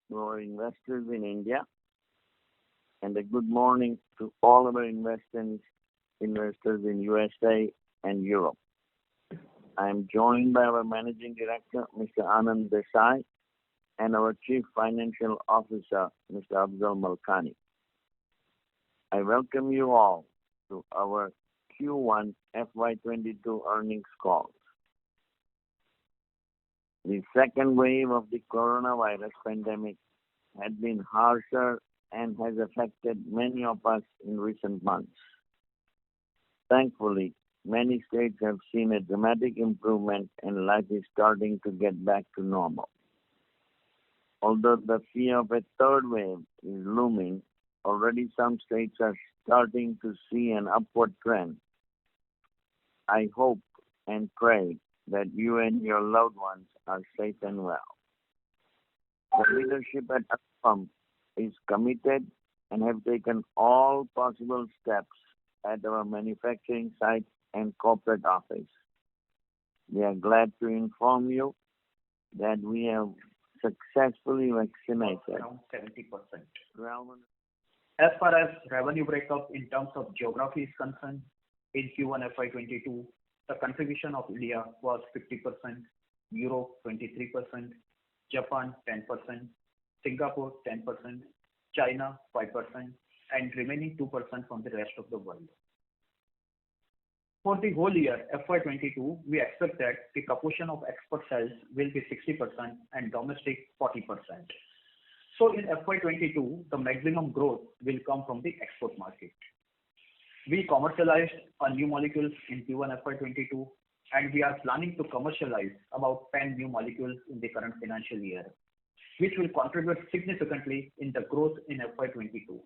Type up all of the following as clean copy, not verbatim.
to our investors in India, and a good morning to all our investors in USA and Europe. I am joined by our Managing Director, Mr. Anand Desai, and our Chief Financial Officer, Mr. Afzal Malkani. I welcome you all to our Q1 FY22 earnings call. The second wave of the coronavirus pandemic had been harsher and has affected many of us in recent months. Thankfully, many states have seen a dramatic improvement and life is starting to get back to normal. Although the fear of a third wave is looming, already some states are starting to see an upward trend. I hope and pray that you and your loved ones are safe and well. The leadership at Upcom is committed and have taken all possible steps at our manufacturing site and corporate office. We are glad to inform you that we have successfully vaccinated around 70%. around As far as revenue breakup in terms of geography is concerned, in Q1 FY22, the contribution of India was 50%, Europe 23%, Japan 10%, Singapore 10%, China 5%, and remaining 2% from the rest of the world. For the whole year FY22, we expect that the proportion of export sales will be 60% and domestic 40%. So in FY22, the maximum growth will come from the export market. We commercialized a new molecules in Q1 FY22, and we are planning to commercialize about 10 new molecules in the current financial year, which will contribute significantly in the growth in FY22.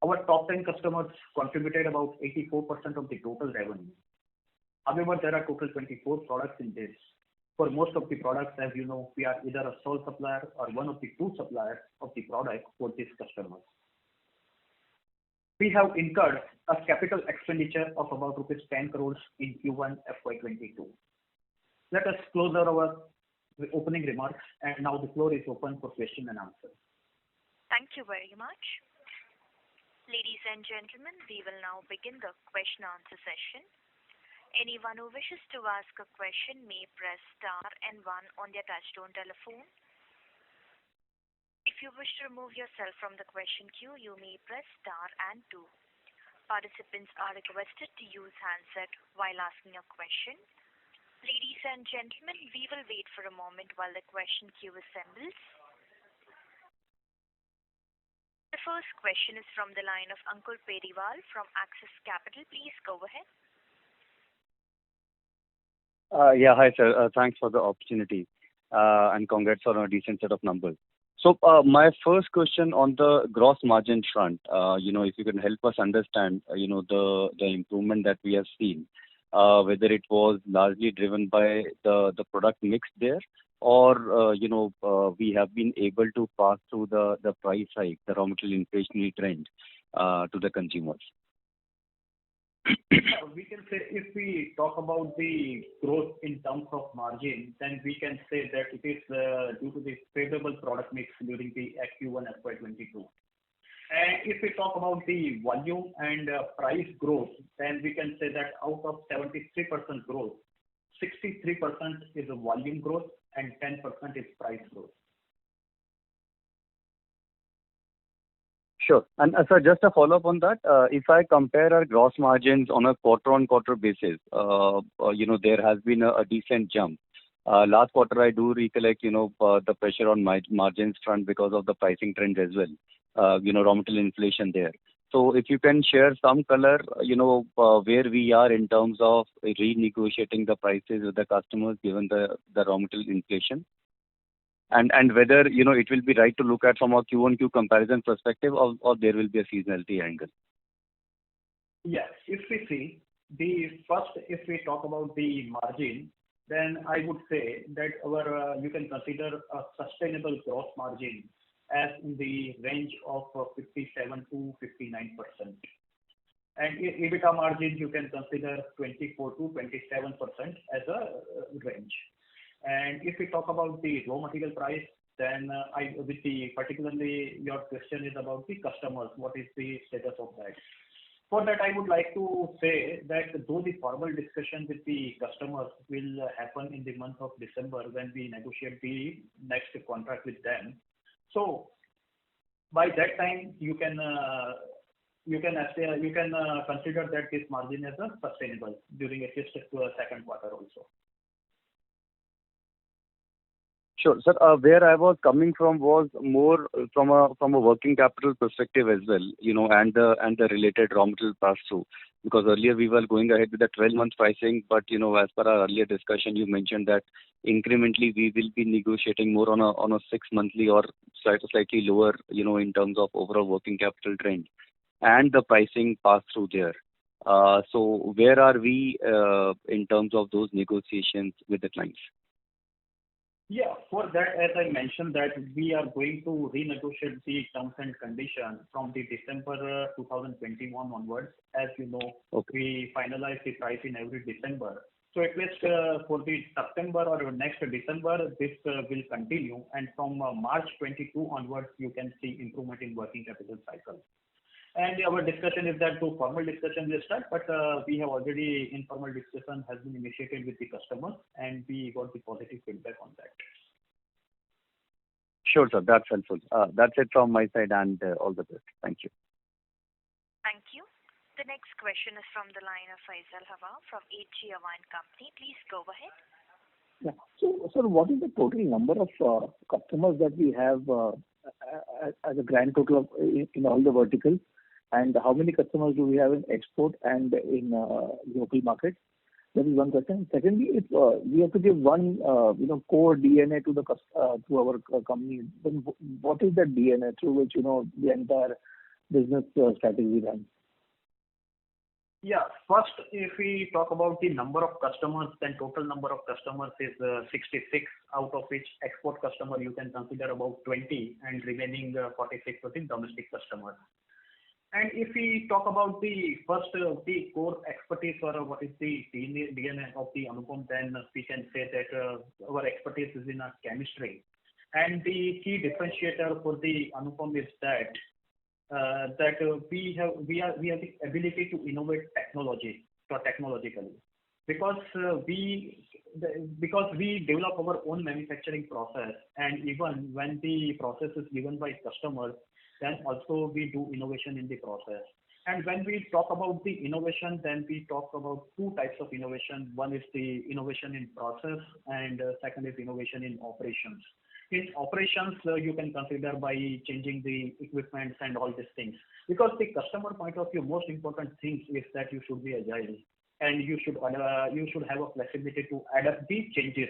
Our top 10 customers contributed about 84% of the total revenue. However, there are total 24 products in this. For most of the products, as you know, we are either a sole supplier or one of the two suppliers of the product for these customers. We have incurred a capital expenditure of about rupees 10 crores in Q1 FY22. Let us close our opening remarks, and now the floor is open for question and answer. Thank you very much. Ladies and gentlemen, we will now begin the question answer session. Anyone who wishes to ask a question may press star and one on their touchtone telephone. If you wish to remove yourself from the question queue, you may press star and two. Participants are requested to use handset while asking a question. Ladies and gentlemen, we will wait for a moment while the question queue assembles. The first question is from the line of Ankur Periwal from Axis Capital. Please go ahead. Yeah, hi sir. Thanks for the opportunity and congrats on a decent set of numbers. So my first question on the gross margin front, if you can help us understand, the improvement that we have seen, whether it was largely driven by the product mix there, or we have been able to pass through the price hike, the raw material inflationary trend to the consumers. We can say if we talk about the growth in terms of margin, then we can say that it is due to the favorable product mix during the Q1 FY22. And if we talk about the volume and price growth, then we can say that out of 73% growth, 63% is a volume growth and 10% is price growth. Sure. And sir, just a follow-up on that, if I compare our gross margins on a quarter-on-quarter basis, there has been a decent jump. Last quarter, I do recollect, the pressure on my margins front because of the pricing trend as well, raw material inflation there. So if you can share some color, where we are in terms of renegotiating the prices with the customers given the raw material inflation. And whether, it will be right to look at from a Q1Q comparison perspective or there will be a seasonality angle. Yes, if we see, if we talk about the margin, then I would say that you can consider a sustainable gross margin as in the range of 57 to 59%. And EBITDA margin, you can consider 24 to 27% as a range. And if we talk about the raw material price, Then particularly your question is about the customers. What is the status of that? For that, I would like to say that though the formal discussion with the customers will happen in the month of December when we negotiate the next contract with them. So by that time, consider that this margin as a sustainable during at least the second quarter also. Sure, sir. Where I was coming from was more from a working capital perspective as well, and the related raw material pass-through. Because earlier we were going ahead with the 12-month pricing, but as per our earlier discussion, you mentioned that incrementally we will be negotiating more on a 6-monthly or slightly lower, in terms of overall working capital trend and the pricing pass-through there. So where are we in terms of those negotiations with the clients? Yeah, for that, as I mentioned, that we are going to renegotiate the terms and conditions from the December 2021 onwards. As you know, we finalize the price in every December. So at least for the September or next December, this will continue. And from March 22 onwards, you can see improvement in working capital cycle. And our discussion is that the formal discussion will start, but we have already informal discussion has been initiated with the customers, and we got the positive feedback on that. Sure, sir. That's helpful. That's it from my side, and all the best. Thank you. Thank you. The next question is from the line of Faisal Hawa from H.G. Hawa & Company. Please go ahead. Yeah. So, sir, what is the total number of customers that we have as a grand total in all the verticals? And how many customers do we have in export and in local markets? That is one question. Secondly, if we have to give one, core DNA to our company, then what is that DNA through which the entire business strategy runs? Yeah. First, if we talk about the number of customers, then total number of customers is 66, out of which export customer you can consider about 20, and remaining 46 within domestic customers. And if we talk about the first, the core expertise or what is the DNA of the Anupam, then we can say that our expertise is in chemistry. And the key differentiator for the Anupam is that we have the ability to innovate technologically, because we develop our own manufacturing process, and even when the process is given by customers, then also we do innovation in the process. And when we talk about the innovation, then we talk about two types of innovation. One is the innovation in process, and second is innovation in operations. In operations, you can consider by changing the equipment and all these things. Because the customer point of view, most important thing is that you should be agile, and you should have a flexibility to adapt the changes.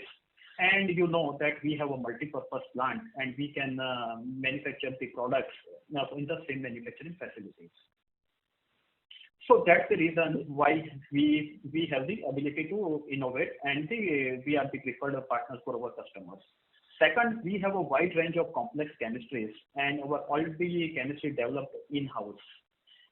And you know that we have a multi-purpose plant, and we can manufacture the products in the same manufacturing facilities. So that's the reason why we have the ability to innovate, and we are the preferred partners for our customers. Second, we have a wide range of complex chemistries, and all the chemistry developed in-house.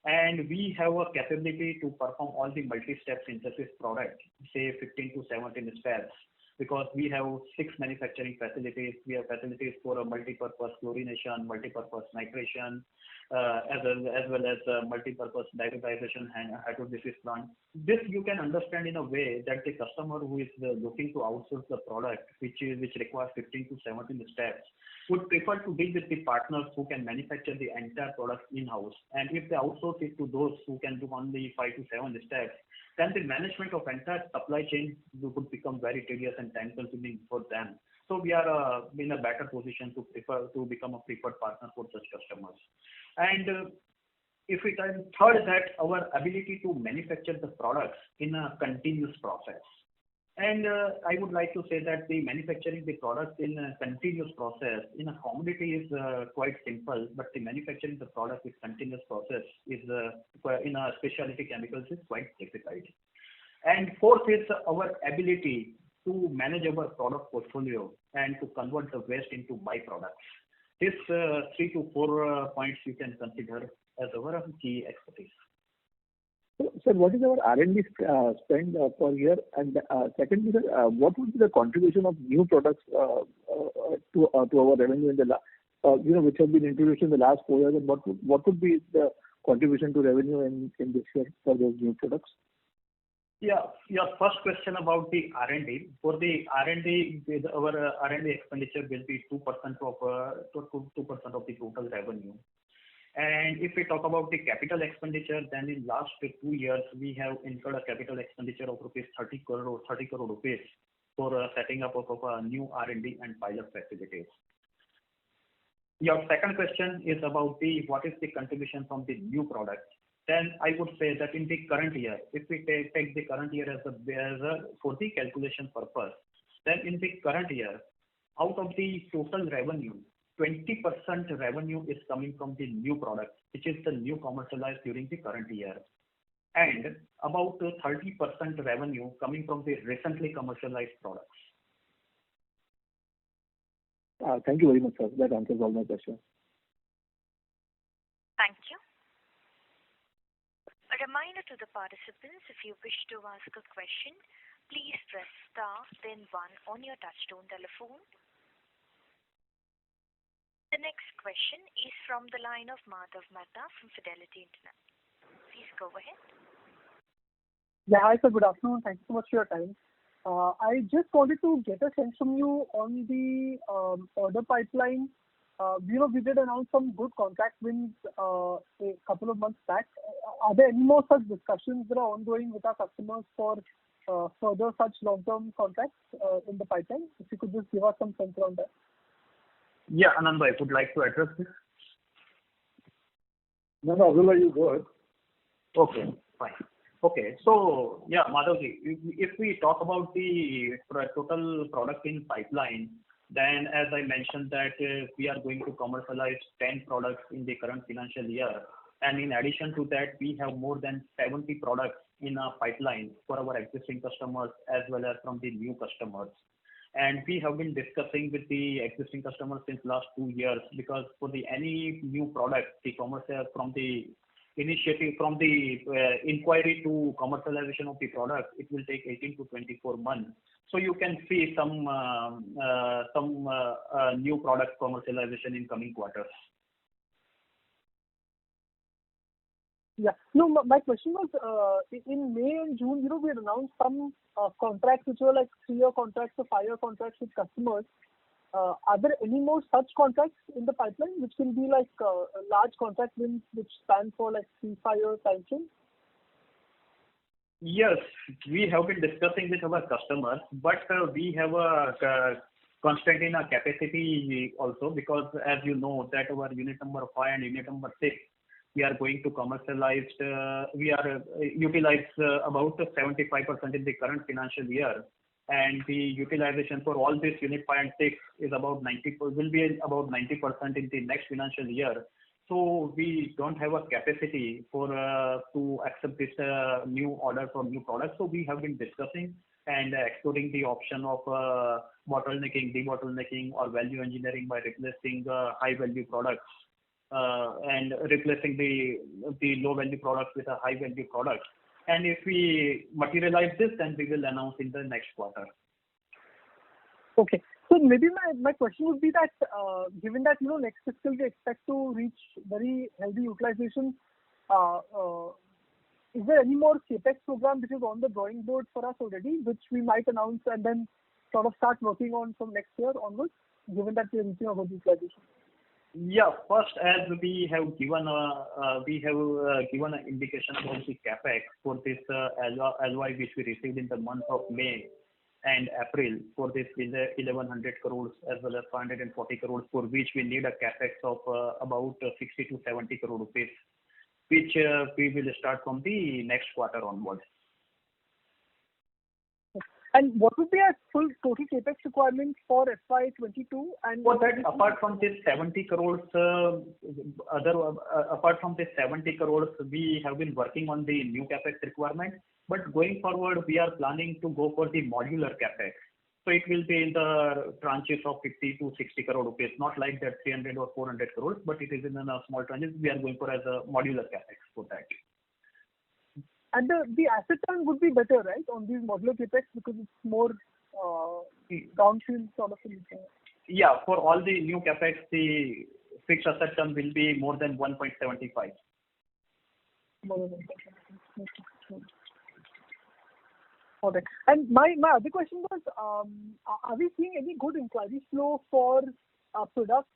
And we have a capability to perform all the multi-step synthesis products, say 15 to 17 steps, because we have 6 manufacturing facilities. We have facilities for a multi-purpose chlorination, multi-purpose nitration, as well as multi-purpose derivatization and hydrolysis plant. This you can understand in a way that the customer who is looking to outsource the product, which requires 15 to 17 steps, would prefer to deal with the partners who can manufacture the entire product in-house. And if they outsource it to those who can do only 5 to 7 steps, then the management of entire supply chain would become very tedious and time-consuming for them. So we are in a better position to become a preferred partner for such customers. And if we turn third, that our ability to manufacture the products in a continuous process. And I would like to say that the manufacturing the products in a continuous process in a commodity is quite simple, but the manufacturing the product with continuous process is in a specialty chemicals is quite difficult. And fourth is our ability to manage our product portfolio and to convert the waste into byproducts. These 3 to 4 points you can consider as our key expertise. Sir, what is our R&D spend per year? And secondly, sir, what would be the contribution of new products to our revenue in the which have been introduced in the last 4 years, and what would be the contribution to revenue in this year for those new products? Yeah. Your first question about the R&D. For the R&D, our R&D expenditure will be 2% of the total revenue. And if we talk about the capital expenditure, then in last 2 years, we have incurred a capital expenditure of rupees 30 crore rupees for setting up of a new R&D and pilot facilities. Your second question is about what is the contribution from the new products. Then I would say that in the current year, if we take the current year as for the calculation purpose, then in the current year, out of the total revenue, 20% revenue is coming from the new product, which is the new commercialized during the current year, and about 30% revenue coming from the recently commercialized products. Thank you very much, sir. That answers all my questions. Thank you. A reminder to the participants, if you wish to ask a question, please press star then 1 on your touchtone telephone. The next question is from the line of Madhav Mehta from Fidelity International. Please go ahead. Yeah, hi sir, good afternoon. Thank you so much for your time. I just wanted to get a sense from you on the order pipeline. We did announce some good contract wins a couple of months back. Are there any more such discussions that are ongoing with our customers for further such long-term contracts in the pipeline? If you could just give us some sense around that. Yeah, Anand, I would like to address this. No, Abdullah, you go ahead. Okay, fine. Okay, so yeah, Madhavji, if we talk about the total product in pipeline, then as I mentioned that we are going to commercialize 10 products in the current financial year. And in addition to that, we have more than 70 products in our pipeline for our existing customers as well as from the new customers. And we have been discussing with the existing customers since last 2 years, because for any new product, the commercial from the initiative, from the inquiry to commercialization of the product, it will take 18 to 24 months. So you can see some new product commercialization in coming quarters. Yeah. No, my question was, in May and June, we had announced some contracts which were like 3-year contracts or 5-year contracts with customers. Are there any more such contracts in the pipeline which will be like large contract wins which span for like 3-5 year time frame? Yes, we have been discussing with our customers, but we have a constraint in our capacity also, because as you know that our unit number 5 and unit number 6, we are going to commercialize, we are utilize about 75% in the current financial year, and the utilization for all this unit 5 and 6 is about 90, will be about 90% in the next financial year. So we don't have a capacity for to accept this new order for new products. So we have been discussing and exploring the option of bottlenecking, debottlenecking, or value engineering by replacing high value products and replacing the low value products with a high value product. And if we materialize this, then we will announce in the next quarter. Okay. So maybe my question would be that given that next fiscal we expect to reach very healthy utilization, is there any more capex program which is on the drawing board for us already, which we might announce and then sort of start working on from next year onwards, given that we are reaching a good utilization? Yeah, first, as we have given an indication about the capex for this LOI which we received in the month of May and April for this 1100 crores as well as 540 crores, for which we need a capex of about 60 to 70 crore rupees, which we will start from the next quarter onwards. And what would be our full total capex requirement for FY22? And for that, apart from this 70 crores, apart from this 70 crores, we have been working on the new capex requirement. But going forward, we are planning to go for the modular capex. So it will be in the tranches of 50 to 60 crore rupees, not like that 300 or 400 crores, but it is in a small tranches. We are going for as a modular capex for that. And the asset turn would be better, right, on these modular capex because it's more downfield sort of thing. Yeah, for all the new capex, the fixed asset turn will be more than 1.75. Okay. And my other question was, are we seeing any good inquiry flow for products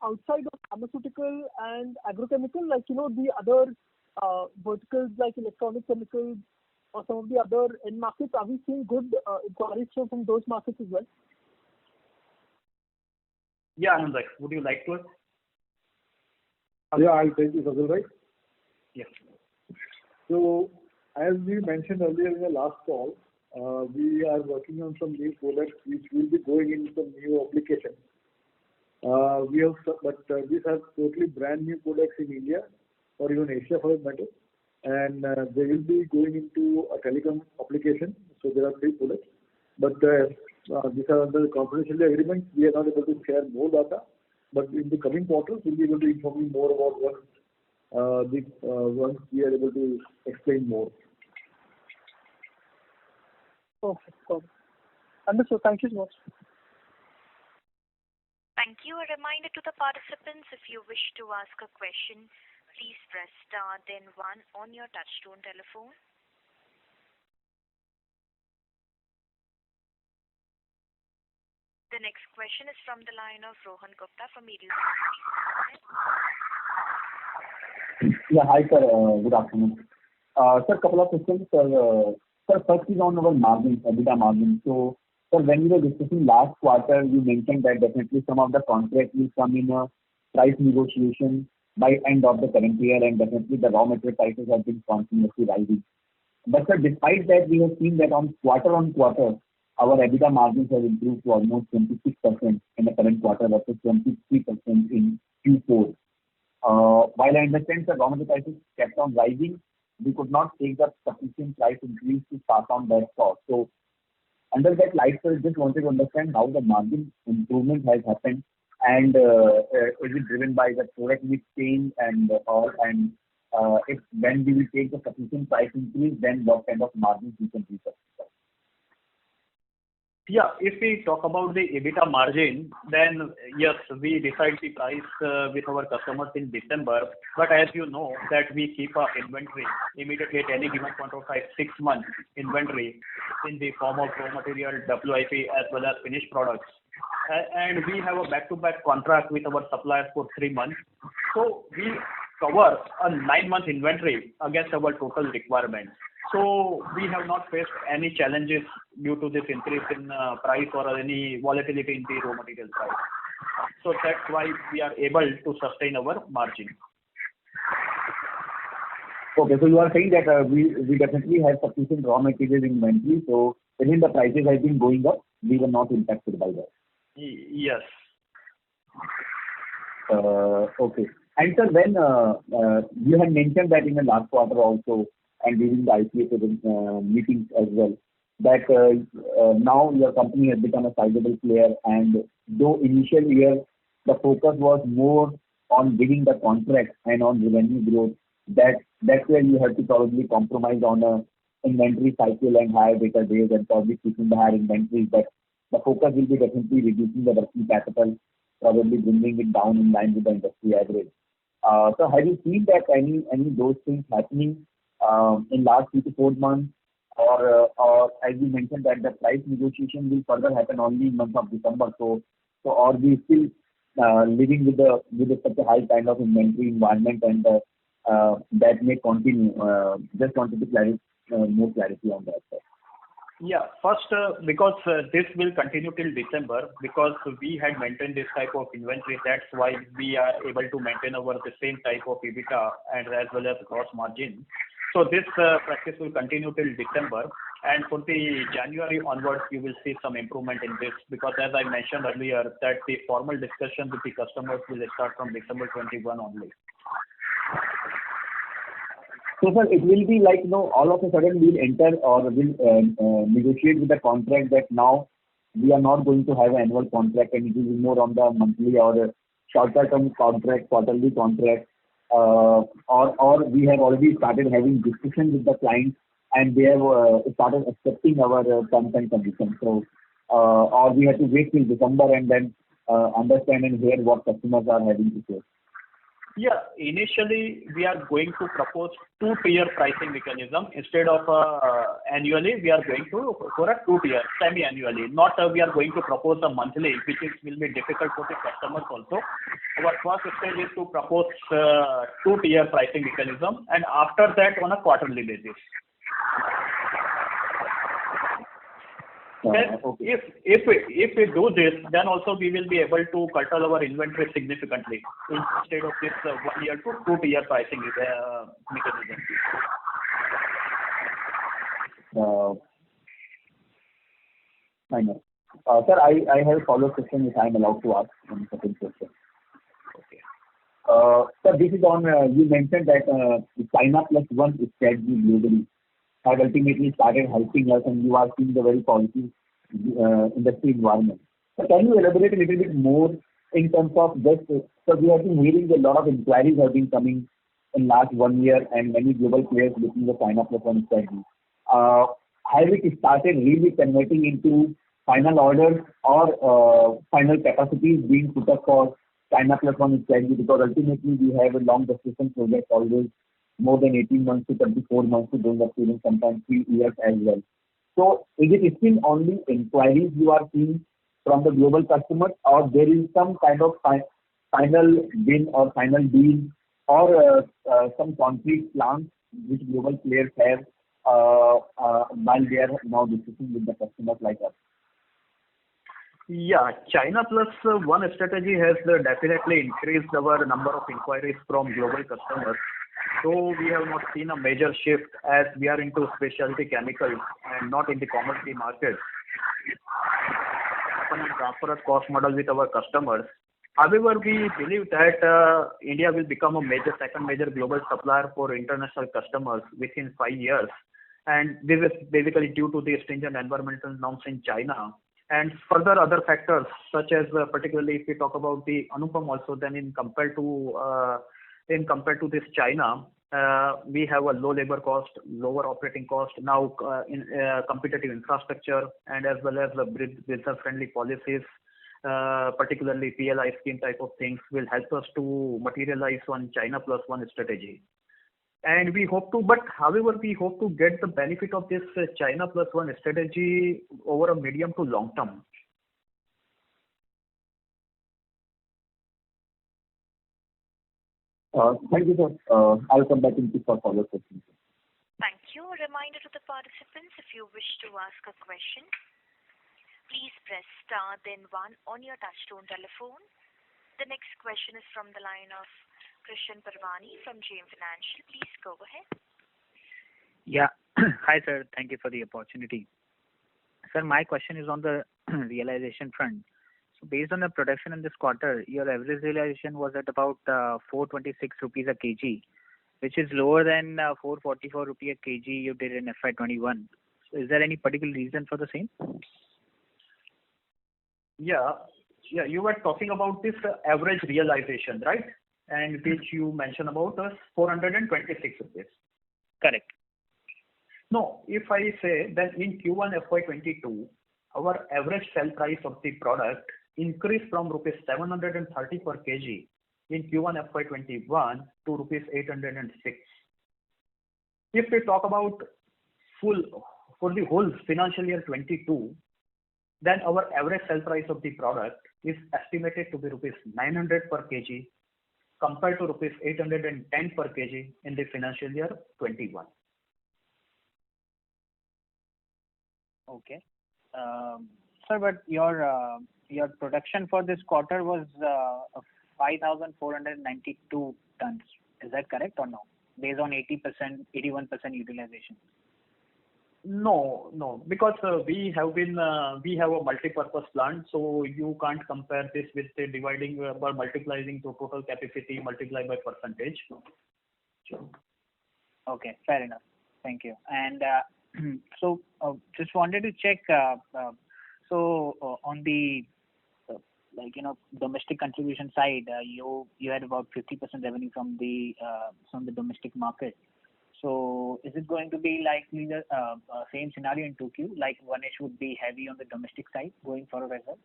outside of pharmaceutical and agrochemical, like, the other verticals like electronic chemicals or some of the other end markets? Are we seeing good inquiries flow from those markets as well? Yeah, Anand, would you like to? Yeah, I'll take this, Azul, right? Yes. So, as we mentioned earlier in the last call, we are working on some new products which will be going in some new applications. These are totally brand new products in India or even Asia for that matter, and they will be going into a telecom application. So there are 3 products, but these are under confidentiality agreement. We are not able to share more data, but in the coming quarters, we'll be able to inform you more about once we are able to explain more. Okay, got it. Understood. Thank you so much. Thank you. A reminder to the participants, if you wish to ask a question, please press star then 1 on your touchtone telephone. The next question is from the line of Rohan Gupta from Edelweiss. Yeah, hi sir. Good afternoon. Sir, couple of questions. Sir, first is on our margin, EBITDA margin. So, sir, when we were discussing last quarter, you mentioned that definitely some of the contracts will come in a price negotiation by end of the current year, and definitely the raw material prices have been continuously rising. But sir, despite that, we have seen that on quarter, our EBITDA margins have improved to almost 26% in the current quarter versus 23% in Q4. While I understand the raw material prices kept on rising, we could not take the sufficient price increase to pass on that cost. So, under that light, sir, just wanted to understand how the margin improvement has happened, and is it driven by the product mix change and all, and if when we will take the sufficient price increase, then what kind of margins we can reach? Yeah, if we talk about the EBITDA margin, then yes, we decide the price with our customers in December. But as you know, that we keep our inventory immediately at any given point of time, 6 months inventory in the form of raw material, WIP, as well as finished products. And we have a back-to-back contract with our suppliers for 3 months. So we cover a 9-month inventory against our total requirement. So we have not faced any challenges due to this increase in price or any volatility in the raw material price. So that's why we are able to sustain our margin. Okay, so you are saying that we definitely have sufficient raw material inventory, so even the prices have been going up, we were not impacted by that. Yes. Okay. And sir, when you had mentioned that in the last quarter also, and during the IPO meetings as well, that now your company has become a sizable player, and though initial year the focus was more on winning the contract and on revenue growth, that's where you have to probably compromise on a inventory cycle and higher data days and probably keeping the higher inventory, but the focus will be definitely reducing the working capital, probably bringing it down in line with the industry average. So have you seen that any those things happening in last 3 to 4 months, or as you mentioned that the price negotiation will further happen only in month of December, so are we still living with such a high kind of inventory environment, and that may continue? Just wanted to more clarity on that, sir. Yeah, first, because this will continue till December, because we had maintained this type of inventory, that's why we are able to maintain the same type of EBITDA and as well as gross margin. So this practice will continue till December, and for the January onwards, you will see some improvement in this, because as I mentioned earlier, that the formal discussion with the customers will start from December 21 only. So sir, it will be like, all of a sudden we'll enter or will negotiate with the contract that now we are not going to have an annual contract, and it will be more on the monthly or shorter term contract, quarterly contract, or we have already started having discussions with the clients and they have started accepting our terms and conditions. So, or we have to wait till December and then understand and hear what customers are having to say. Yeah, initially we are going to propose two-tier pricing mechanism instead of annually. We are going to for a two-tier semi-annually. Not we are going to propose a monthly, which will be difficult for the customers also. Our first stage is to propose two-tier pricing mechanism, and after that on a quarterly basis. Then if we do this, then also we will be able to curtail our inventory significantly instead of this 1 year to two-tier pricing mechanism. I know. Sir, I have a follow-up question if I am allowed to ask one second question. Okay. Sir, this is on, you mentioned that China Plus One strategy globally have ultimately started helping us and you are seeing the very positive industry environment. So can you elaborate a little bit more in terms of this? So we have been hearing a lot of inquiries have been coming in last 1 year and many global players looking at China Plus One strategy. Have it started really converting into final orders or final capacities being put up for China Plus One strategy? Because ultimately we have a long gestation project always more than 18 months to 24 months to going up to even sometimes 3 years as well. So is it still only inquiries you are seeing from the global customers or there is some kind of final win or final deal or some concrete plans which global players have while they are now discussing with the customers like us? Yeah, China Plus One strategy has definitely increased our number of inquiries from global customers. So we have not seen a major shift as we are into specialty chemicals and not in the commodity market. Open and transparent cost model with our customers. However, we believe that India will become a second major global supplier for international customers within 5 years. And this is basically due to the stringent environmental norms in China. And further other factors such as particularly if we talk about the Anupam also, then in compared to this China, we have a low labor cost, lower operating cost, now in competitive infrastructure and as well as the business friendly policies, particularly PLI scheme type of things will help us to materialize on China Plus One strategy. And we hope to, however, we hope to get the benefit of this China Plus One strategy over a medium to long term. Thank you, sir. I'll come back in for follow-up questions. Thank you. A reminder to the participants, if you wish to ask a question, please press star then 1 on your touchtone telephone. The next question is from the line of Krishan Parwani from JM Financial. Please go ahead. Yeah. Hi, sir. Thank you for the opportunity. Sir, my question is on the realization front. So based on the production in this quarter, your average realization was at about 426 rupees a kg, which is lower than 444 rupee a kg you did in FY21. So is there any particular reason for the same? Yeah, you were talking about this average realization, right? And which you mentioned about 426 rupees. Correct. No, if I say that in Q1 FY22, our average sell price of the product increased from rupees 730 per kg in Q1 FY21 to rupees 806. If we talk about for the whole financial year 22, then our average sell price of the product is estimated to be rupees 900 per kg compared to rupees 810 per kg in the financial year 21. Okay. Sir, but your production for this quarter was 5,492 tons. Is that correct or no? Based on 81% utilization. No, because we have a multi-purpose plant, so you can't compare this with dividing by multiplying to total capacity multiplied by percentage. Okay, fair enough. Thank you. And so just wanted to check. On the domestic contribution side, you had about 50% revenue from the domestic market. So is it going to be likely the same scenario in 2Q, like 1H would be heavy on the domestic side going forward as well?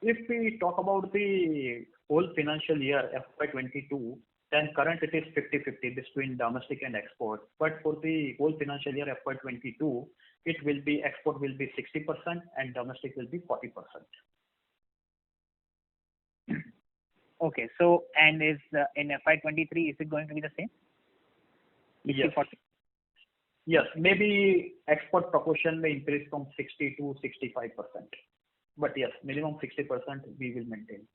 If we talk about the whole financial year FY22, then current it is 50-50 between domestic and export. But for the whole financial year FY22, it will be export will be 60% and domestic will be 40%. Okay. So and is in FY23 is it going to be the same? Yes. 40? Yes. Maybe export proportion may increase from 60 to 65%. But yes, minimum 60% we will maintain.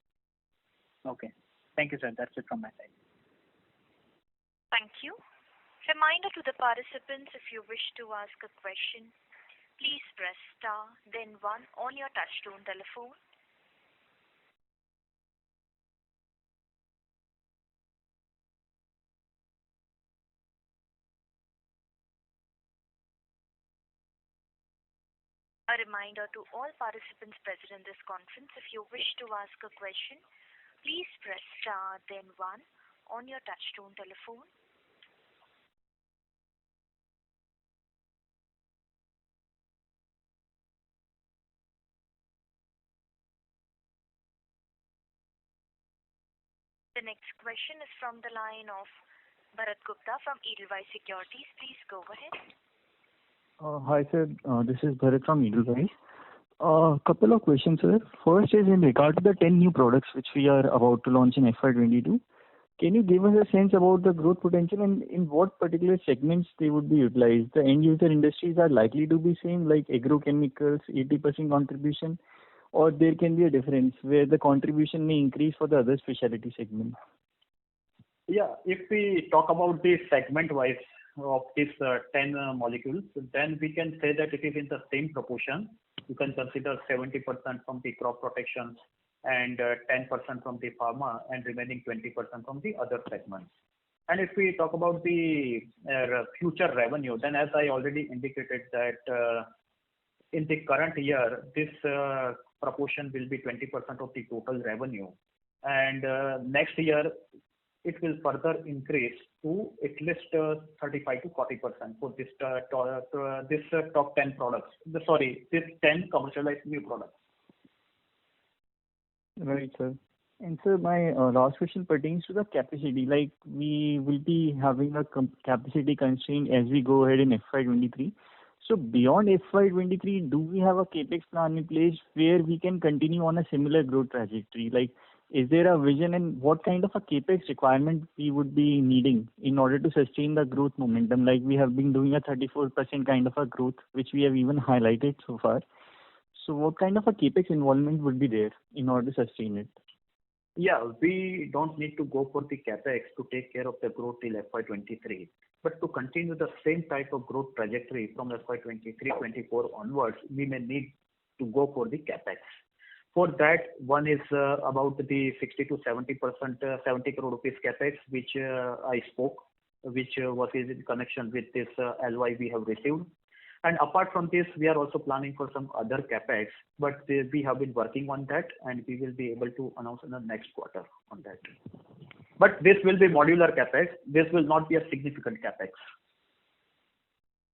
Okay. Thank you, sir. That's it from my side. Thank you. Reminder to the participants, if you wish to ask a question, please press star, then 1 on your touchtone telephone. A reminder to all participants present in this conference, if you wish to ask a question, please press star, then 1 on your touchtone telephone. The next question is from the line of Bharat Gupta from Edelweiss Securities. Please go ahead. Hi, sir. This is Bharat from Edelweiss. Couple of questions, sir. First is in regard to the 10 new products which we are about to launch in FY22. Can you give us a sense about the growth potential and in what particular segments they would be utilized? The end user industries are likely to be same, like agrochemicals, 80% contribution, or there can be a difference where the contribution may increase for the other specialty segment? Yeah, if we talk about the segment-wise of these 10 molecules, then we can say that it is in the same proportion. You can consider 70% from the crop protection and 10% from the pharma and remaining 20% from the other segments. And if we talk about the future revenue, then as I already indicated that in the current year, this proportion will be 20% of the total revenue. And next year, it will further increase to at least 35 to 40% for this top 10 products. This 10 commercialized new products. Right, sir. And sir, my last question pertains to the capacity. Like we will be having a capacity constraint as we go ahead in FY23. So beyond FY23, do we have a capex plan in place where we can continue on a similar growth trajectory? Like, is there a vision and what kind of a capex requirement we would be needing in order to sustain the growth momentum? Like we have been doing a 34% kind of a growth, which we have even highlighted so far. So what kind of a capex involvement would be there in order to sustain it? Yeah, we don't need to go for the capex to take care of the growth till FY23. But to continue the same type of growth trajectory from FY23-24 onwards, we may need to go for the capex. For that, one is about the 60 to 70%, 70 crore rupees capex, which I spoke, which was in connection with this LY we have received. And apart from this, we are also planning for some other capex, but we have been working on that and we will be able to announce in the next quarter on that. But this will be modular capex. This will not be a significant capex.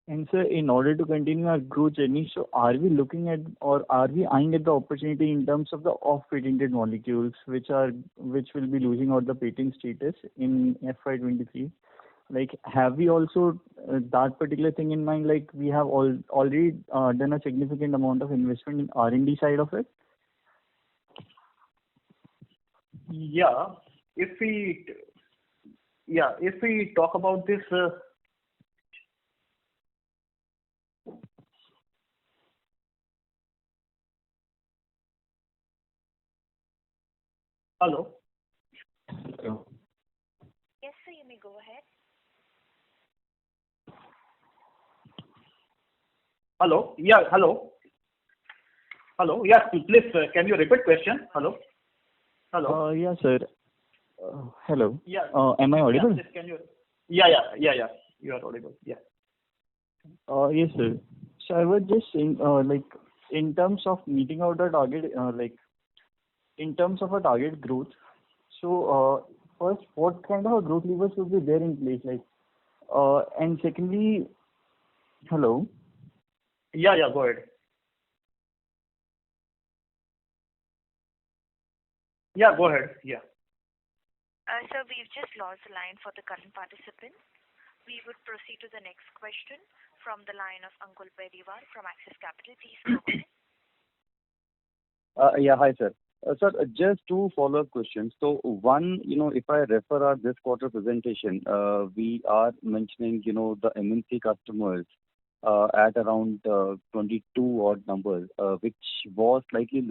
And sir, in order to continue our growth journey, so are we looking at or are we eyeing at the opportunity in terms of the off-patented molecules which will be losing out the patent status in FY23? Like, have we also that particular thing in mind? Like, we have already done a significant amount of investment in R&D side of it. Yeah, if we talk about this. Hello. Hello. Yes, sir, you may go ahead. Hello. Yeah. Hello. Hello. Yes. Please. Can you repeat question? Hello. Hello. Yeah, sir. Hello. Yeah. Am I audible? Yes, can you? Yeah. You are audible. Yeah. Yes, sir. So I was just saying, like, in terms of meeting out the target, like, in terms of a target growth, so first, what kind of a growth levers would be there in place? Like, and secondly, hello. Yeah, go ahead. Yeah, go ahead. Yeah. Sir, we've just lost the line for the current participant. We would proceed to the next question from the line of Ankul Periwar from Axis Capital. Please go ahead. Yeah, hi, sir. Sir, just two follow-up questions. So one, if I refer our this quarter presentation, we are mentioning, the MNC customers at around 22 odd numbers, which was slightly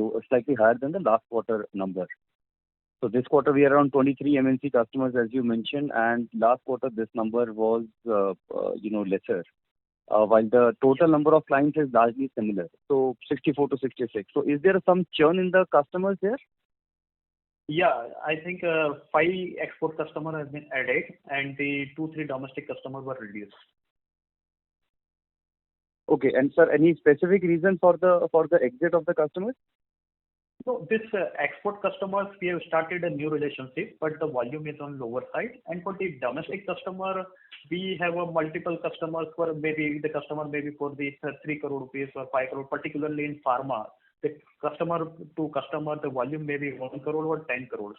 higher than the last quarter number. So this quarter we are around 23 MNC customers, as you mentioned, and last quarter this number was, lesser. While the total number of clients is largely similar, so 64 to 66. So is there some churn in the customers there? Yeah, I think 5 export customer has been added and the 2-3 domestic customers were reduced. Okay, and sir, any specific reason for the exit of the customers? So this export customers, we have started a new relationship, but the volume is on lower side. And for the domestic customer, we have a multiple customers for maybe the customer maybe for the 3 crore rupees or 5 crore, particularly in pharma. The customer to customer, the volume may be 1 crore or 10 crores.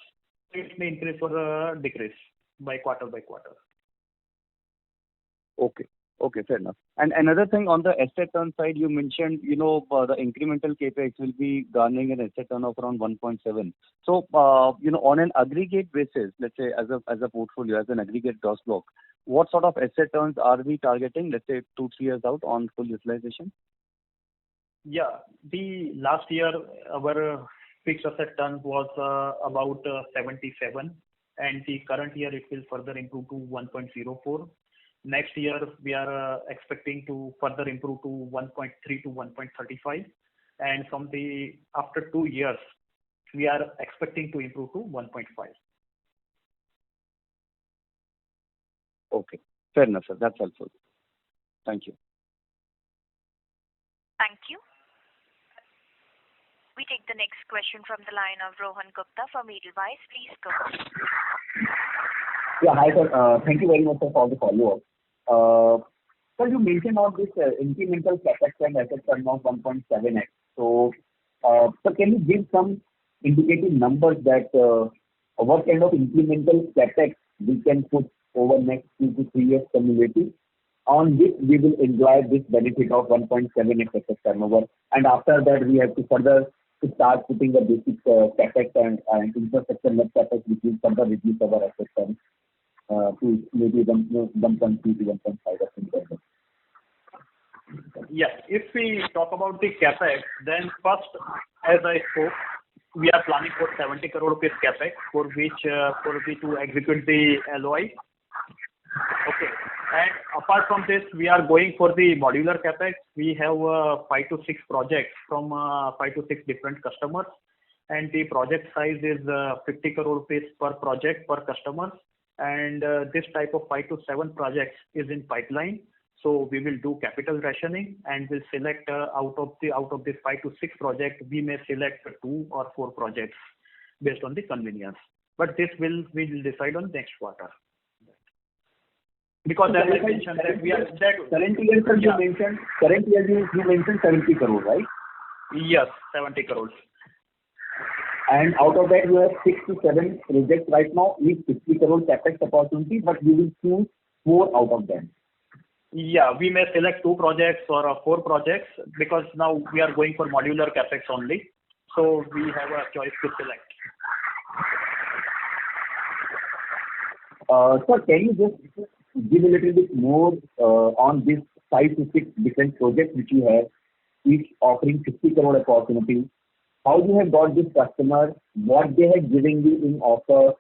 It may increase or decrease by quarter. Okay, fair enough. And another thing on the asset turn side, you mentioned, the incremental capex will be garnering an asset turn of around 1.7. So, on an aggregate basis, let's say as a portfolio, as an aggregate gross block, what sort of asset turns are we targeting, let's say 2-3 years out on full utilization? Yeah, the last year our fixed asset turn was about 77, and the current year it will further improve to 1.04. Next year we are expecting to further improve to 1.3 to 1.35, and after 2 years we are expecting to improve to 1.5. Okay, fair enough, sir. That's helpful. Thank you. Thank you. We take the next question from the line of Rohan Gupta from Edelweiss. Please go ahead. Yeah, hi sir. Thank you very much for the follow-up. Sir, you mentioned on this incremental capex and asset turn of 1.7x. So, can you give some indicative numbers that what kind of incremental capex we can put over next 2 to 3 years cumulative, on which we will enjoy this benefit of 1.7x asset turnover, and after that we have to further start putting the basic capex and infrastructure net capex, which will further reduce our asset turn to maybe 1.2 to 1.5%. Yes, if we talk about the capex, then first, as I spoke, we are planning for 70 crore rupees capex for which to execute the LOI. Okay, and apart from this, we are going for the modular capex. We have 5 to 6 projects from 5 to 6 different customers, and the project size is 50 crore rupees per project per customer. And this type of 5 to 7 projects is in pipeline. So we will do capital rationing and will select out of this 5 to 6 projects, we may select 2 or 4 projects based on the convenience. But this we will decide on next quarter. Because as I mentioned that we are currently you mentioned 70 crore, right? Yes, 70 crores. And out of that, you have 6 to 7 projects right now with 50 crore capex opportunity, but you will choose 4 out of them. Yeah, we may select 2 projects or 4 projects because now we are going for modular capex only. So we have a choice to select. Sir, can you just give a little bit more on this 5 to 6 different projects which you have, each offering 50 crore opportunity? How you have got this customer, what they have given you in offer,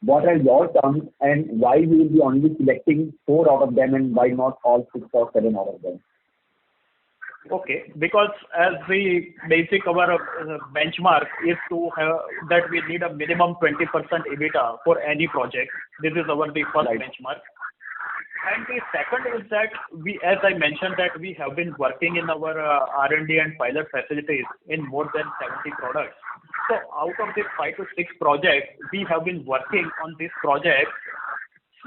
what are your terms, and why you will be only selecting 4 out of them and why not all 6 or 7 out of them? Okay, because as the basic our benchmark is to have that we need a minimum 20% EBITDA for any project. This is the first benchmark. And the second is that we, as I mentioned, that we have been working in our R&D and pilot facilities in more than 70 products. So out of these 5 to 6 projects, we have been working on this project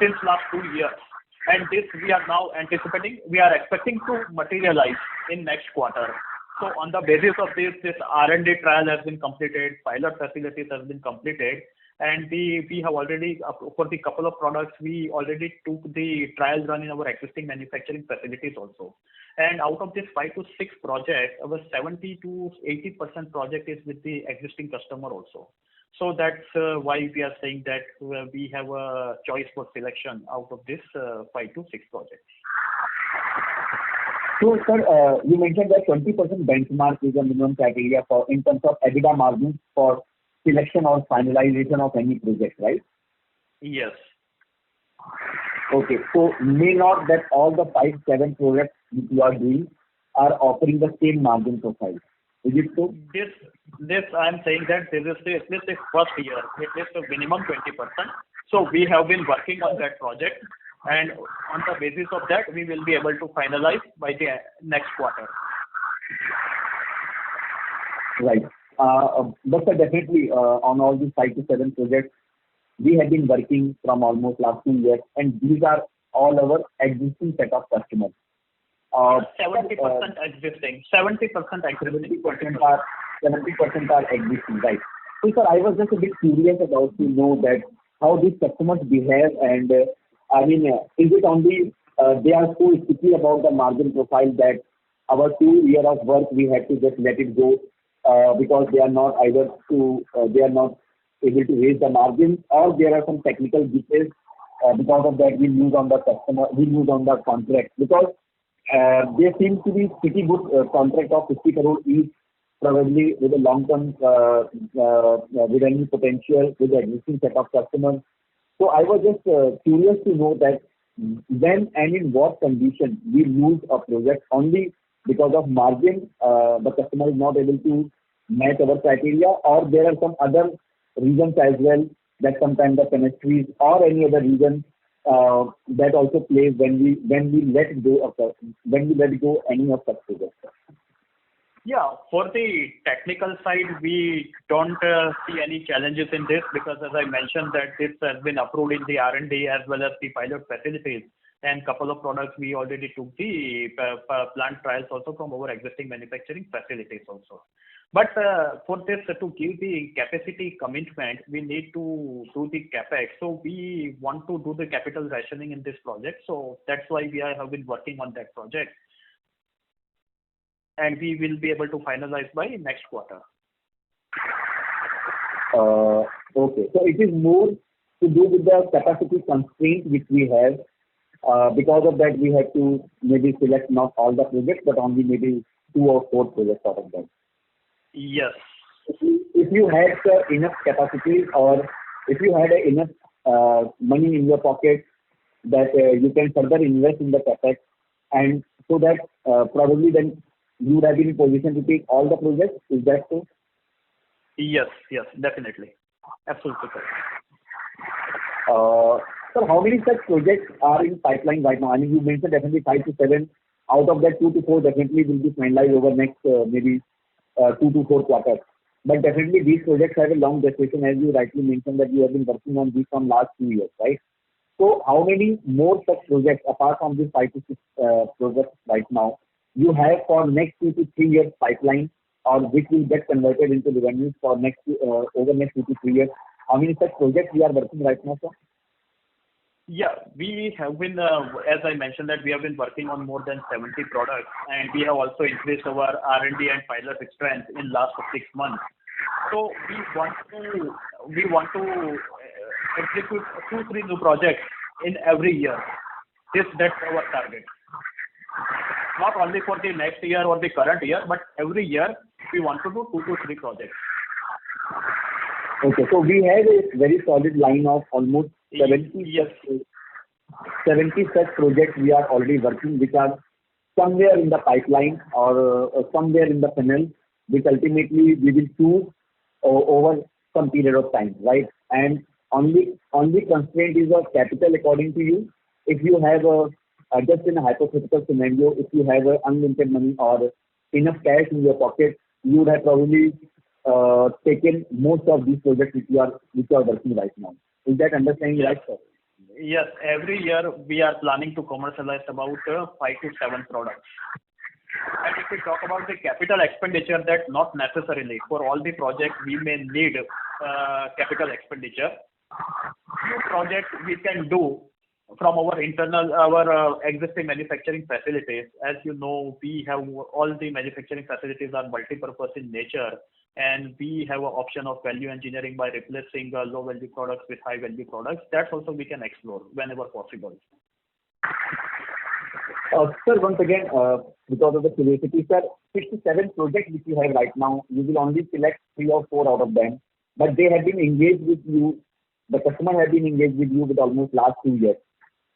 since last 2 years. And this we are now anticipating, we are expecting to materialize in next quarter. So on the basis of this R&D trial has been completed, pilot facilities has been completed, and we have already, for the couple of products, we already took the trial run in our existing manufacturing facilities also. And out of this 5 to 6 projects, our 70 to 80% project is with the existing customer also. So that's why we are saying that we have a choice for selection out of this 5 to 6 projects. So, sir, you mentioned that 20% benchmark is a minimum criteria for in terms of EBITDA margins for selection or finalization of any project, right? Yes. Okay. So may not that all the 5-7 projects which you are doing are offering the same margin profile. Is it so? This I am saying that this is at least the first year, at least a minimum 20%. So we have been working on that project, and on the basis of that, we will be able to finalize by the next quarter. Right. But sir, definitely on all these 5 to 7 projects, we have been working from almost last 2 years, and these are all our existing set of customers. 70% existing. 70% existing. 70% are existing, right? So sir, I was just a bit curious about to know that how these customers behave, and I mean, is it only they are so sticky about the margin profile that our 2 years of work we had to just let it go because they are not they are not able to raise the margin, or there are some technical details because of that we lose on the customer, we lose on the contract, because there seems to be pretty good contract of 50 crore each, probably with a long-term revenue potential with the existing set of customers. So I was just curious to know that when and in what condition we lose a project only because of margin, the customer is not able to match our criteria, or there are some other reasons as well, that sometimes the chemistries or any other reason that also plays when we let go any of such projects. Yeah, for the technical side, we don't see any challenges in this, because as I mentioned that this has been approved in the R&D as well as the pilot facilities, and couple of products we already took the plant trials also from our existing manufacturing facilities also. But for this, to give the capacity commitment, we need to do the capex. So we want to do the capital rationing in this project. So that's why we have been working on that project, and we will be able to finalize by next quarter. Okay, so it is more to do with the capacity constraint which we have. Because of that, we have to maybe select not all the projects, but only maybe 2 or 4 projects out of them. Yes. If you had enough capacity, or if you had enough money in your pocket that you can further invest in the capex, and so that probably then you would have been in position to take all the projects. Is that so? Yes, definitely. Absolutely correct. So how many such projects are in pipeline right now? I mean, you mentioned definitely 5 to 7. Out of that, 2 to 4 definitely will be finalized over next maybe 2 to 4 quarters. But definitely these projects have a long gestation, as you rightly mentioned that you have been working on these from last 2 years, right? So how many more such projects apart from these 5 to 6 projects right now you have for next 2 to 3 years pipeline, or which will get converted into revenues for next over next 2 to 3 years? How many such projects we are working right now, sir? Yeah, we have been, as I mentioned, that we have been working on more than 70 products, and we have also increased our R&D and pilot strength in last 6 months. So we want to execute 2-3 new projects in every year. That's our target. Not only for the next year or the current year, but every year we want to do 2 to 3 projects. Okay, so we have a very solid line of almost 70 such projects we are already working, which are somewhere in the pipeline or somewhere in the funnel, which ultimately we will choose over some period of time, right? And only constraint is of capital according to you. if you have just in a hypothetical scenario, if you have unlimited money or enough cash in your pocket, you would have probably taken most of these projects which you are working right now. Is that understanding right, sir? Yes, every year we are planning to commercialize about 5 to 7 products. And if we talk about the capital expenditure, that not necessarily for all the projects we may need capital expenditure. Few projects we can do from our existing manufacturing facilities. As you know, we have all the manufacturing facilities are multi-purpose in nature, and we have an option of value engineering by replacing low value products with high value products. That's also we can explore whenever possible. Sir, once again, because of the curiosity, sir, 6 to 7 projects which you have right now, you will only select 3 or 4 out of them, but they have been engaged with you. The customer have been engaged with you with almost last 2 years.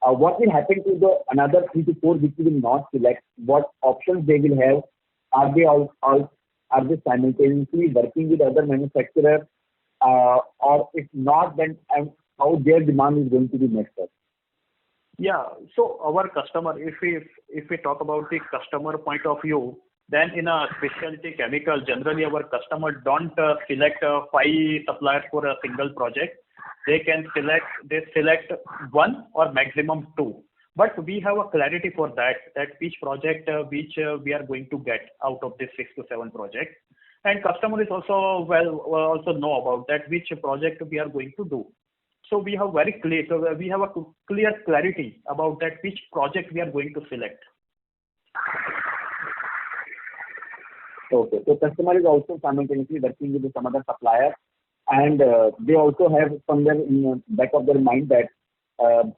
What will happen to the another 3 to 4 which you will not select? What options they will have? Are they simultaneously working with other manufacturers? Or if not, then how their demand is going to be met, sir? Yeah. So our customer, if we talk about the customer point of view, then in a specialty chemical, generally our customer don't select 5 suppliers for a single project. They select 1 or maximum 2. But we have a clarity for that which project which we are going to get out of this 6 to 7 projects. And customer is also also know about that which project we are going to do. So we have very clear. So we have a clear clarity about that which project we are going to select. Okay. So customer is also simultaneously working with some other supplier, and they also have somewhere in the back of their mind that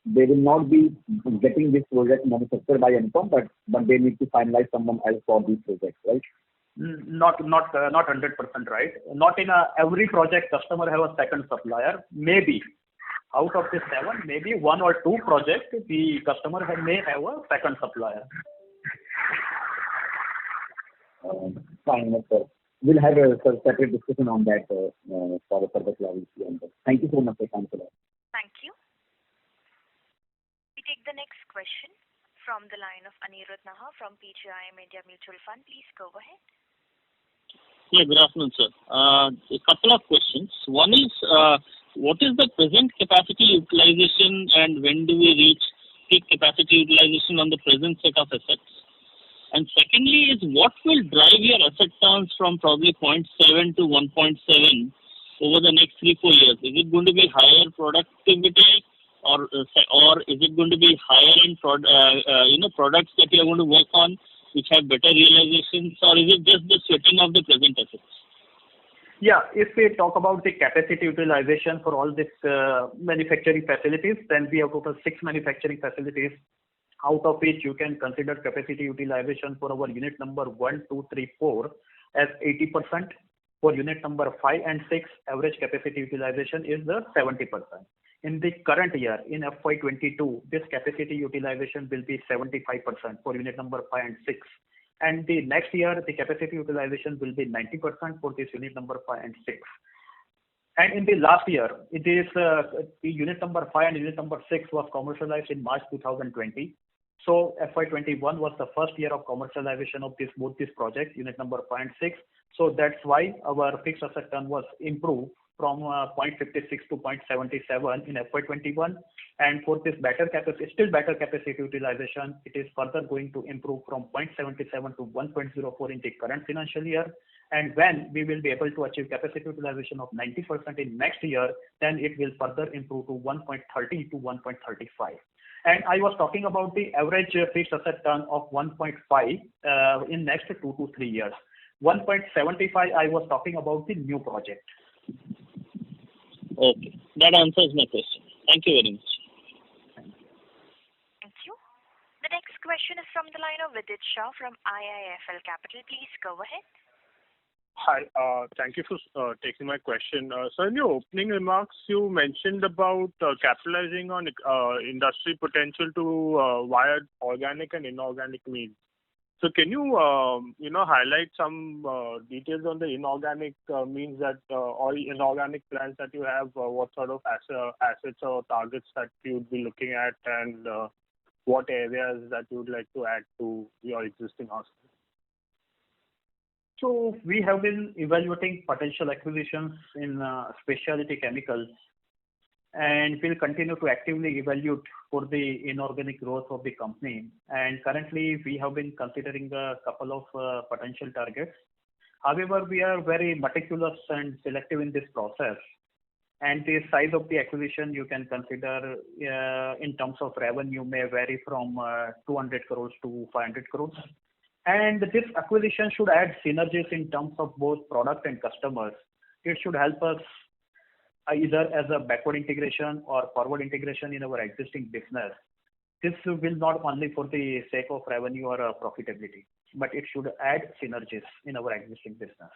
they will not be getting this project manufactured by Encom, but they need to finalize someone else for this project, right? Not 100% right. Not in every project customer have a second supplier. Maybe out of the 7, maybe 1 or 2 projects the customer may have a second supplier. Fine, sir. We'll have a separate discussion on that for the further clarity. Thank you so much, sir. Thanks a lot. Thank you. We take the next question from the line of Anirudh Naha from PGIM India Mutual Fund. Please go ahead. Yeah, good afternoon, sir. A couple of questions. One is, what is the present capacity utilization and when do we reach peak capacity utilization on the present set of assets? And secondly is, what will drive your asset turns from probably 0.7 to 1.7 over the next 3-4 years? Is it going to be higher productivity, or is it going to be higher in products that you are going to work on which have better realizations, or is it just the sweating of the present assets? Yeah, if we talk about the capacity utilization for all these manufacturing facilities, then we have total 6 manufacturing facilities, out of which you can consider capacity utilization for our unit number 1, 2, 3, 4 as 80%. For unit number 5 and 6, average capacity utilization is the 70%. In the current year, in FY22, this capacity utilization will be 75% for unit number 5 and 6. And the next year, the capacity utilization will be 90% for this unit number 5 and 6. And in the last year, it is the unit number 5 and unit number 6 was commercialized in March 2020. So FY21 was the first year of commercialization of both these projects, unit number 5 and 6. So that's why our fixed asset turn was improved from 0.56 to 0.77 in FY21. And for this still better capacity utilization, it is further going to improve from 0.77 to 1.04 in the current financial year. And when we will be able to achieve capacity utilization of 90% in next year, then it will further improve to 1.30 to 1.35. And I was talking about the average fixed asset turn of 1.5 in next 2 to 3 years. 1.75, I was talking about the new project. Okay, that answers my question. Thank you very much. Thank you. The next question is from the line of Vidit Shah from IIFL Capital. Please go ahead. Hi, thank you for taking my question. So in your opening remarks, you mentioned about capitalizing on industry potential to via organic and inorganic means. So can you, highlight some details on the inorganic means that or inorganic plans that you have? What sort of assets or targets that you would be looking at, and what areas that you would like to add to your existing hospital? So we have been evaluating potential acquisitions in specialty chemicals, and we'll continue to actively evaluate for the inorganic growth of the company. And currently, we have been considering a couple of potential targets. However, we are very meticulous and selective in this process. And the size of the acquisition you can consider in terms of revenue may vary from 200 crores to 500 crores. And this acquisition should add synergies in terms of both product and customers. It should help us either as a backward integration or forward integration in our existing business. This will not only for the sake of revenue or profitability, but it should add synergies in our existing business.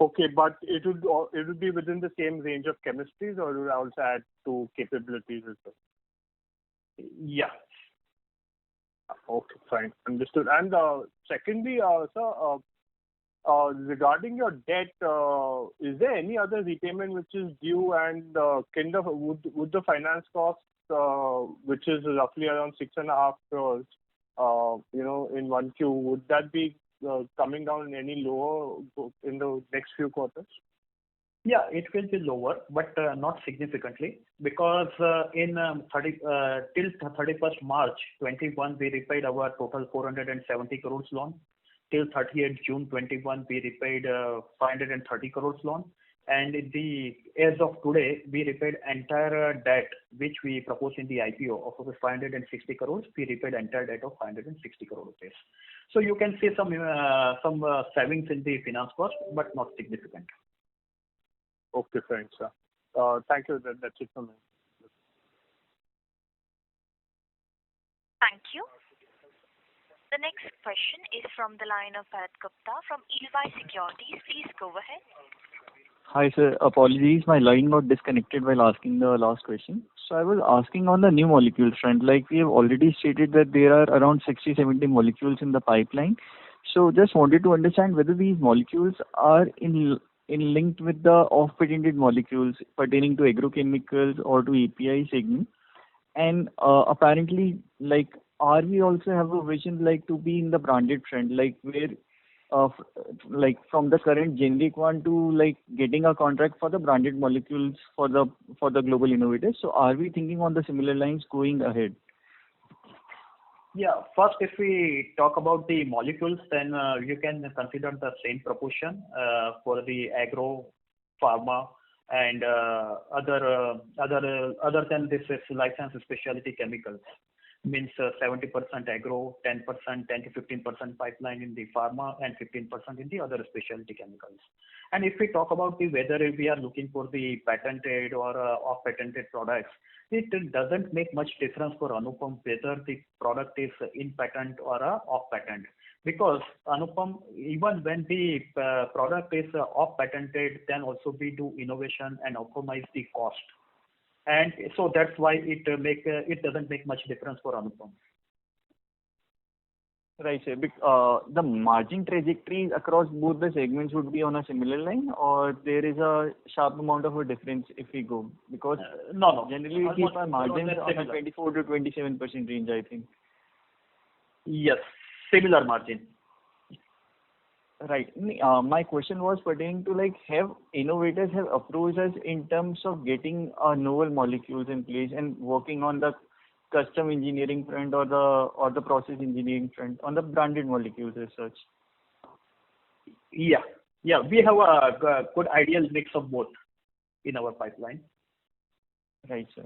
Okay, but it would be within the same range of chemistries, or it would also add to capabilities as well? Yeah. Okay, fine. Understood. And secondly, sir, regarding your debt, is there any other repayment which is due, and would the finance cost, which is roughly around 6.5 crores, in 1Q, would that be coming down any lower in the next few quarters? Yeah, it will be lower, but not significantly, because till 31st March 21, we repaid our total 470 crores loan. Till 30th June 21, we repaid 530 crores loan. And as of today, we repaid entire debt which we proposed in the IPO of over 560 crores. We repaid entire debt of 560 crore rupees. So you can see some savings in the finance cost, but not significant. Okay, fine, sir. Thank you. That's it from me. Thank you. The next question is from the line of Bharat Gupta from Edelweiss Securities. Please go ahead. Hi, sir. Apologies, my line got disconnected while asking the last question. So I was asking on the new molecules front, like we have already stated that there are around 60-70 molecules in the pipeline. So just wanted to understand whether these molecules are in linked with the off-patented molecules pertaining to agrochemicals or to API segment. And apparently, like, are we also have a vision like to be in the branded front, like where like from the current generic one to like getting a contract for the branded molecules for the global innovators? So are we thinking on the similar lines going ahead? Yeah, first if we talk about the molecules, then you can consider the same proportion for the agro, pharma, and other than this is licensed specialty chemicals. Means 70% agro, 10%, 10 to 15% pipeline in the pharma, and 15% in the other specialty chemicals. And if we talk about whether we are looking for the patented or off-patented products, it doesn't make much difference for Anupam whether the product is in patent or off patent, because Anupam, even when the product is off patented, then also we do innovation and optimize the cost. And so that's why it doesn't make much difference for Anupam. Right, sir. The margin trajectories across both the segments would be on a similar line, or there is a sharp amount of a difference if we go? Because no. Generally we keep our margins on a 24 to 27% range, I think. Yes, similar margin. Right. My question was pertaining to like have innovators have approached us in terms of getting novel molecules in place and working on the custom engineering front or the process engineering front on the branded molecules as such? Yeah, we have a good ideal mix of both in our pipeline. Right, sir.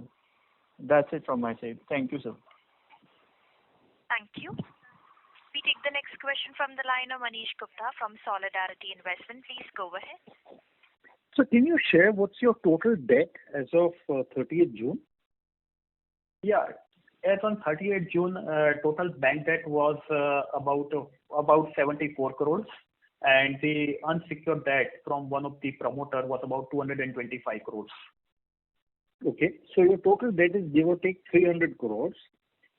That's it from my side. Thank you, sir. Thank you. We take the next question from the line of Manish Gupta from Solidarity Investment. Please go ahead. So can you share what's your total debt as of 30th June? Yeah, as on 30th June, total bank debt was about 74 crores, and the unsecured debt from one of the promoter was about 225 crores. Okay, so your total debt is give or take 300 crores,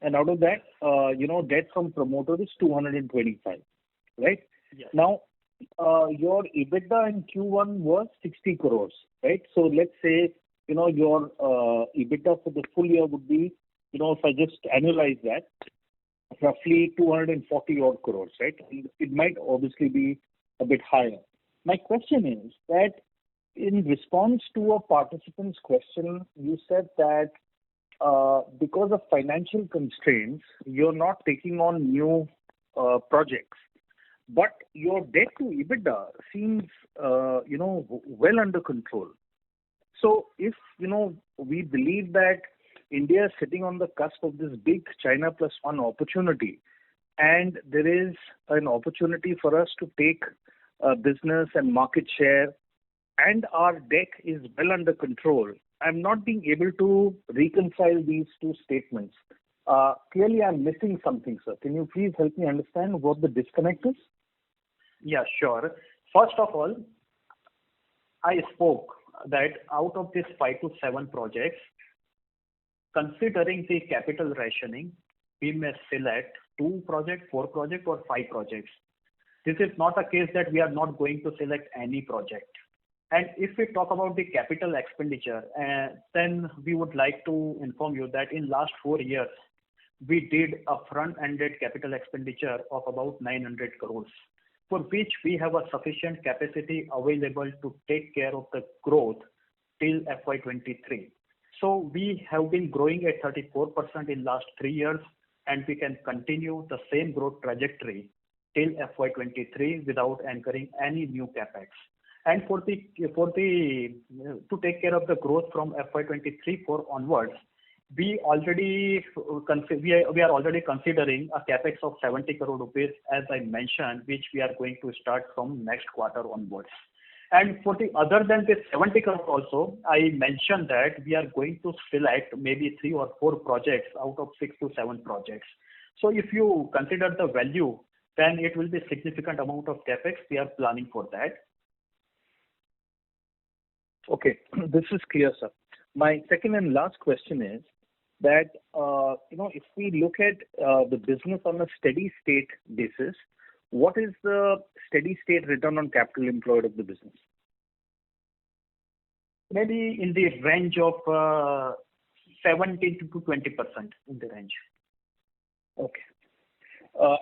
and out of that, debt from promoter is 225, right? Yes. Now, your EBITDA in Q1 was 60 crores, right? So let's say, your EBITDA for the full year would be, if I just annualize that, roughly 240 odd crores, right? And it might obviously be a bit higher. My question is that in response to a participant's question, you said that because of financial constraints, you're not taking on new projects, but your debt to EBITDA seems, well under control. So if, we believe that India is sitting on the cusp of this big China plus one opportunity, and there is an opportunity for us to take business and market share, and our debt is well under control, I'm not being able to reconcile these two statements. Clearly, I'm missing something, sir. Can you please help me understand what the disconnect is? Yeah, sure. First of all, I spoke that out of these 5 to 7 projects, considering the capital rationing, we may select 2 projects, 4 projects, or 5 projects. This is not a case that we are not going to select any project. And if we talk about the capital expenditure, then we would like to inform you that in last 4 years, we did a front-ended capital expenditure of about 900 crores, for which we have a sufficient capacity available to take care of the growth till FY23. So we have been growing at 34% in last 3 years, and we can continue the same growth trajectory till FY23 without incurring any new capex. And to take care of the growth from FY23 onwards, we are already considering a capex of 70 crore rupees, as I mentioned, which we are going to start from next quarter onwards. And for the other than this 70 crore also, I mentioned that we are going to select maybe 3 or 4 projects out of 6 to 7 projects. So if you consider the value, then it will be a significant amount of capex. We are planning for that. Okay, this is clear, sir. My second and last question is that, if we look at the business on a steady state basis, what is the steady state return on capital employed of the business? Maybe in the range of 17 to 20% in the range. Okay.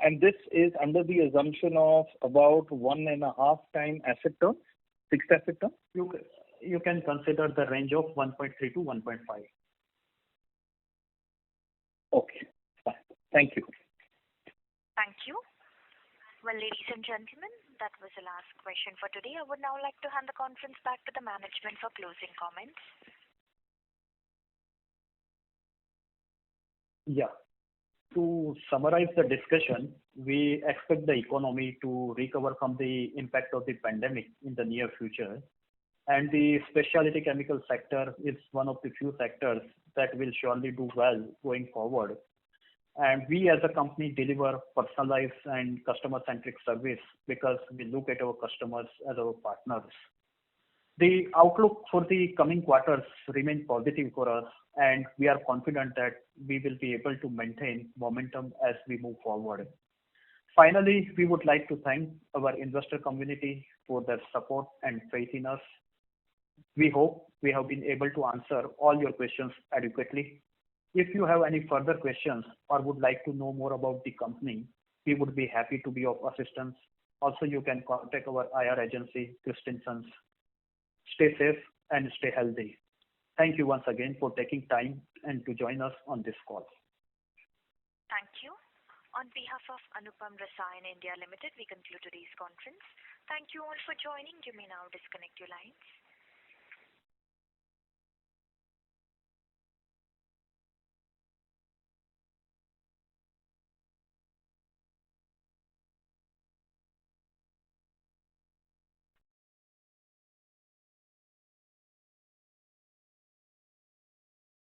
And this is under the assumption of about 1.5 time asset turn, fixed asset turn? You can consider the range of 1.3 to 1.5. Okay, fine. Thank you. Thank you. Well, ladies and gentlemen, that was the last question for today. I would now like to hand the conference back to the management for closing comments. Yeah. To summarize the discussion, we expect the economy to recover from the impact of the pandemic in the near future. And the specialty chemical sector is one of the few sectors that will surely do well going forward. And we as a company deliver personalized and customer-centric service because we look at our customers as our partners. The outlook for the coming quarters remains positive for us, and we are confident that we will be able to maintain momentum as we move forward. Finally, we would like to thank our investor community for their support and faith in us. We hope we have been able to answer all your questions adequately. If you have any further questions or would like to know more about the company, we would be happy to be of assistance. Also, you can contact our IR agency, Christensen's. Stay safe and stay healthy. Thank you once again for taking time and to join us on this call. Thank you. On behalf of Anupam Rasayan India Limited, we conclude today's conference. Thank you all for joining. You may now disconnect your lines.